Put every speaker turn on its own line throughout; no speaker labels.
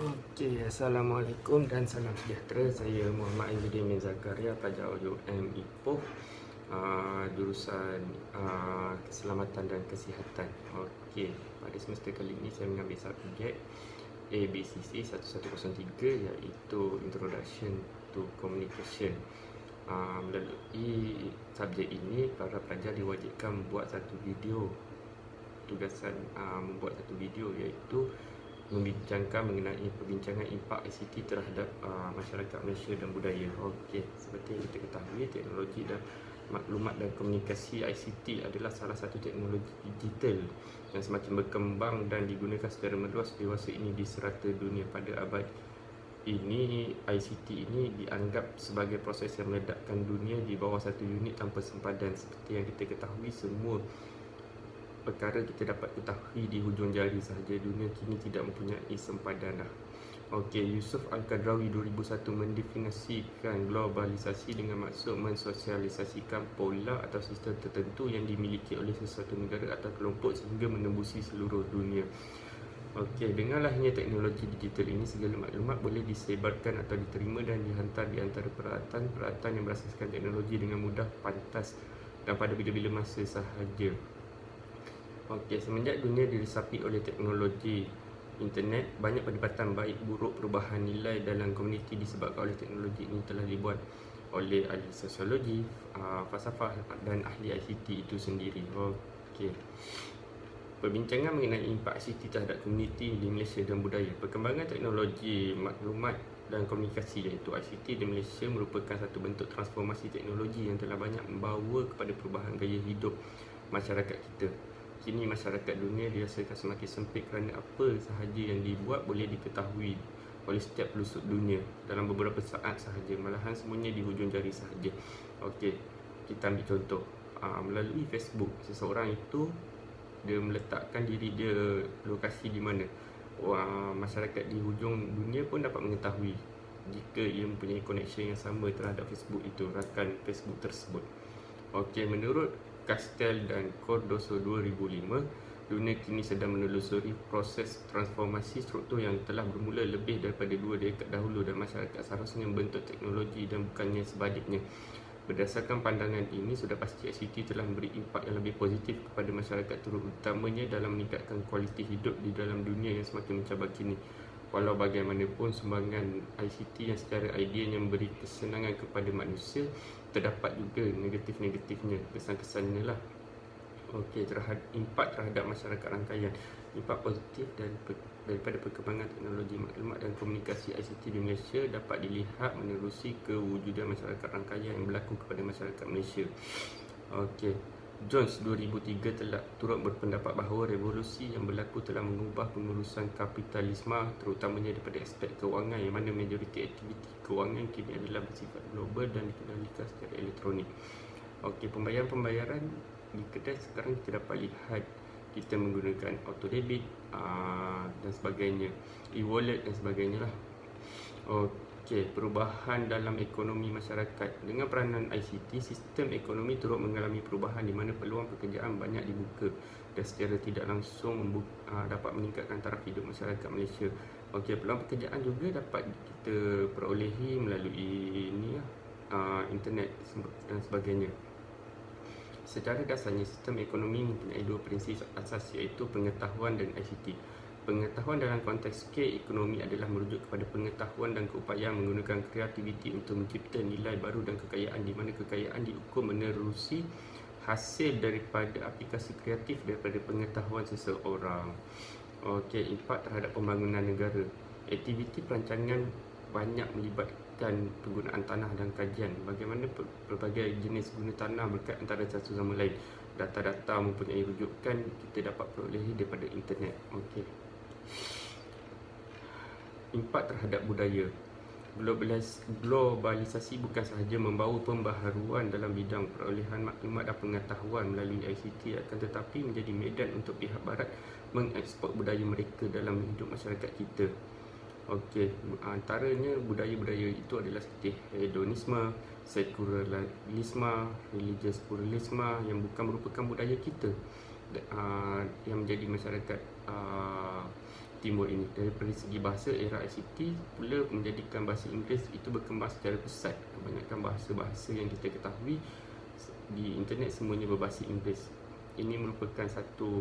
Okey, Assalamualaikum dan salam sejahtera. Saya Muhammad Aizudin bin Zakaria, pelajar UM Ipoh, jurusan Keselamatan dan Kesihatan. Okey, pada semester kali ini saya mengambil subjek ABCC 1103, iaitu Introduction to Communication. Melalui subjek ini, para pelajar diwajibkan membuat satu video. Tugasan membuat satu video iaitu membincangkan mengenai perbincangan impak ICT terhadap masyarakat Malaysia dan budaya. Okey, seperti yang kita ketahui, teknologi dan maklumat dan komunikasi ICT adalah salah satu teknologi digital yang semakin berkembang dan digunakan secara meluas dewasa ini di serata dunia. Pada abad ini, ICT ini dianggap sebagai proses yang meledakkan dunia di bawah satu unit tanpa sempadan. Seperti yang kita ketahui, semua perkara kita dapat ketahui di hujung jari sahaja. Dunia kini tidak mempunyai sempadan dah. Okey, Yusof Al-Qadrawi 2001 mendefinisikan globalisasi dengan maksud mensosialisasikan pola atau sistem tertentu yang dimiliki oleh sesuatu negara atau kelompok sehingga menembusi seluruh dunia. Okey, dengan lahirnya teknologi digital ini, segala maklumat boleh disebarkan atau diterima dan dihantar di antara peralatan-peralatan yang berasaskan teknologi dengan mudah, pantas dan pada bila-bila masa sahaja. Okey, semenjak dunia diresapi oleh teknologi internet, banyak perdebatan baik buruk perubahan nilai dalam komuniti disebabkan oleh teknologi ini telah dibuat oleh ahli sosiologi, falsafah dan ahli ICT itu sendiri. Okey. Perbincangan mengenai impak ICT terhadap komuniti di Malaysia dan budaya. Perkembangan teknologi maklumat dan komunikasi iaitu ICT di Malaysia merupakan satu bentuk transformasi teknologi yang telah banyak membawa kepada perubahan gaya hidup masyarakat kita. Kini masyarakat dunia dirasakan semakin sempit kerana apa sahaja yang dibuat boleh diketahui oleh setiap pelosok dunia dalam beberapa saat sahaja, malahan semuanya di hujung jari sahaja. Okey, kita ambil contoh. Melalui Facebook, seseorang itu dia meletakkan diri dia lokasi di mana. Masyarakat di hujung dunia pun dapat mengetahui jika ia mempunyai connection yang sama terhadap Facebook itu, rakan Facebook tersebut. Okey, menurut Castell dan Cardoso 2005, dunia kini sedang menelusuri proses transformasi struktur yang telah bermula lebih daripada 2 dekad dahulu dan masyarakat seharusnya membentuk teknologi dan bukannya sebaliknya. Berdasarkan pandangan ini, sudah pasti ICT telah memberi impak yang lebih positif kepada masyarakat, terutamanya dalam meningkatkan kualiti hidup di dalam dunia yang semakin mencabar kini. Walau bagaimanapun, sumbangan ICT yang secara idealnya memberi kesenangan kepada manusia, terdapat juga negatif-negatifnya, kesan-kesannya lah. Okey, impak terhadap masyarakat rangkaian. Impak positif daripada perkembangan teknologi maklumat dan komunikasi ICT di Malaysia dapat dilihat menerusi kewujudan masyarakat rangkaian yang berlaku kepada masyarakat Malaysia. Okey, Jones 2003 telah turut berpendapat bahawa revolusi yang berlaku telah mengubah pengurusan kapitalisme, terutamanya daripada aspek kewangan, yang mana majoriti aktiviti kewangan kini adalah bersifat global dan dikendalikan secara elektronik. Okey, pembayaran di kedai sekarang kita dapat lihat kita menggunakan auto debit dan sebagainya, e-wallet dan sebagainya lah. Okey, perubahan dalam ekonomi masyarakat. Dengan peranan ICT, sistem ekonomi turut mengalami perubahan di mana peluang pekerjaan banyak dibuka dan secara tidak langsung dapat meningkatkan taraf hidup masyarakat Malaysia. Okey, peluang pekerjaan juga dapat kita perolehi melalui internet dan sebagainya. Secara dasarnya, sistem ekonomi mempunyai 2 prinsip asas, iaitu pengetahuan dan ICT. Pengetahuan dalam konteks ekonomi adalah merujuk kepada pengetahuan dan keupayaan menggunakan kreativiti untuk mencipta nilai baru dan kekayaan, di mana kekayaan diukur menerusi hasil daripada aplikasi kreatif daripada pengetahuan seseorang. Okey, impak terhadap pembangunan negara. Aktiviti perancangan banyak melibatkan penggunaan tanah dan kajian bagaimana pelbagai jenis guna tanah berkait antara satu sama lain. Data-data mempunyai rujukan kita dapat perolehi daripada internet. Okey. Impak terhadap budaya. Globalisasi bukan sahaja membawa pembaharuan dalam bidang perolehan maklumat dan pengetahuan melalui ICT, akan tetapi menjadi medan untuk pihak barat mengeksport budaya mereka dalam hidup masyarakat kita. Okey, antaranya budaya-budaya itu adalah seperti hedonisme, sekularisme, religious pluralisme yang bukan merupakan budaya kita, yang menjadi masyarakat Timur ini. Dari segi bahasa, era ICT pula menjadikan bahasa Inggeris itu berkembang secara pesat. Kebanyakan bahasa-bahasa yang kita ketahui di internet semuanya berbahasa Inggeris. Ini merupakan satu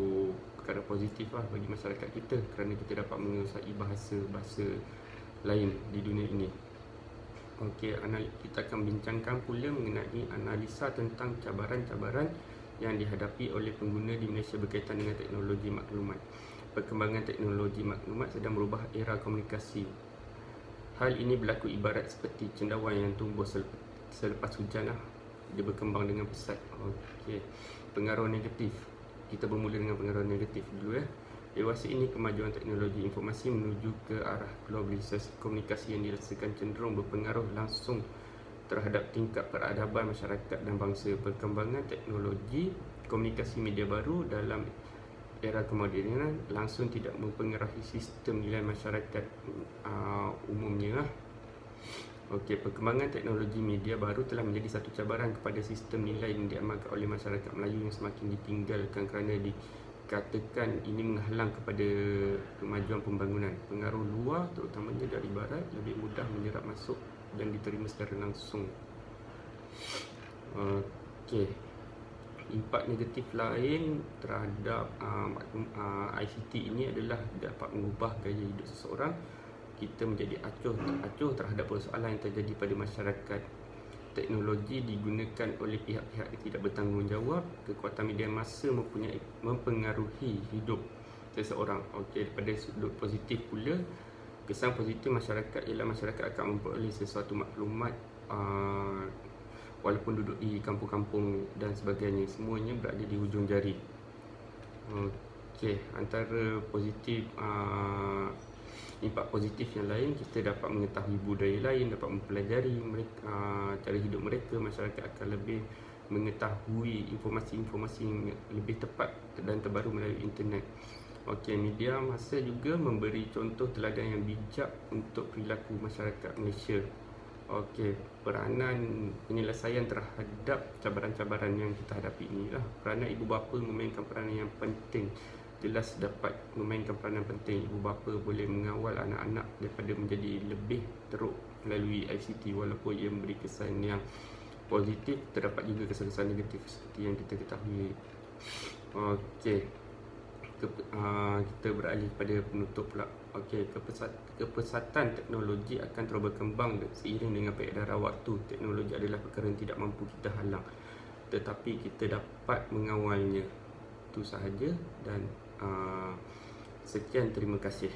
perkara positif lah bagi masyarakat kita, kerana kita dapat menguasai bahasa-bahasa lain di dunia ini. Okey, kita akan bincangkan pula mengenai analisa tentang cabaran-cabaran yang dihadapi oleh pengguna di Malaysia berkaitan dengan teknologi maklumat. Perkembangan teknologi maklumat sedang merubah era komunikasi. Hal ini berlaku ibarat seperti cendawan yang tumbuh selepas hujan lah. Dia berkembang dengan pesat. Okey, pengaruh negatif. Kita bermula dengan pengaruh negatif dulu ya. Dewasa ini kemajuan teknologi informasi menuju ke arah globalisasi komunikasi yang dirasakan cenderung berpengaruh langsung terhadap tingkat peradaban masyarakat dan bangsa. Perkembangan teknologi komunikasi media baru dalam era kemodenan langsung tidak mempengaruhi sistem nilai masyarakat umumnya lah. Okey, perkembangan teknologi media baru telah menjadi satu cabaran kepada sistem nilai yang diamalkan oleh masyarakat Melayu yang semakin ditinggalkan kerana dikatakan ini menghalang kepada kemajuan pembangunan. Pengaruh luar terutamanya dari barat lebih mudah menyerap masuk dan diterima secara langsung. Okey, impak negatif lain terhadap ICT ini adalah dapat mengubah gaya hidup seseorang. Kita menjadi acuh terhadap persoalan yang terjadi pada masyarakat. Teknologi digunakan oleh pihak-pihak yang tidak bertanggungjawab. Kekuatan media massa mempengaruhi hidup seseorang. Okey, daripada sudut positif pula, kesan positif masyarakat ialah masyarakat akan memperoleh sesuatu maklumat walaupun duduk di kampung-kampung dan sebagainya. Semuanya berada di hujung jari. Okey, antara positif impak positif yang lain, kita dapat mengetahui budaya lain, dapat mempelajari mereka, cara hidup mereka. Masyarakat akan lebih mengetahui informasi-informasi yang lebih tepat dan terbaru melalui internet. Okey, media massa juga memberi contoh teladan yang bijak untuk perilaku masyarakat Malaysia. Okey, peranan penyelesaian terhadap cabaran-cabaran yang kita hadapi inilah. Peranan ibu bapa memainkan peranan yang penting. Jelas dapat memainkan peranan penting. Ibu bapa boleh mengawal anak-anak daripada menjadi lebih teruk melalui ICT. Walaupun ia memberi kesan yang positif, terdapat juga kesan-kesan negatif seperti yang kita ketahui. Okey, kita beralih pada penutup pula. Okey, kepesatan teknologi akan terus berkembang seiring dengan peredaran waktu. Teknologi adalah perkara yang tidak mampu kita halang, tetapi kita dapat mengawalnya. Itu sahaja dan sekian, terima kasih.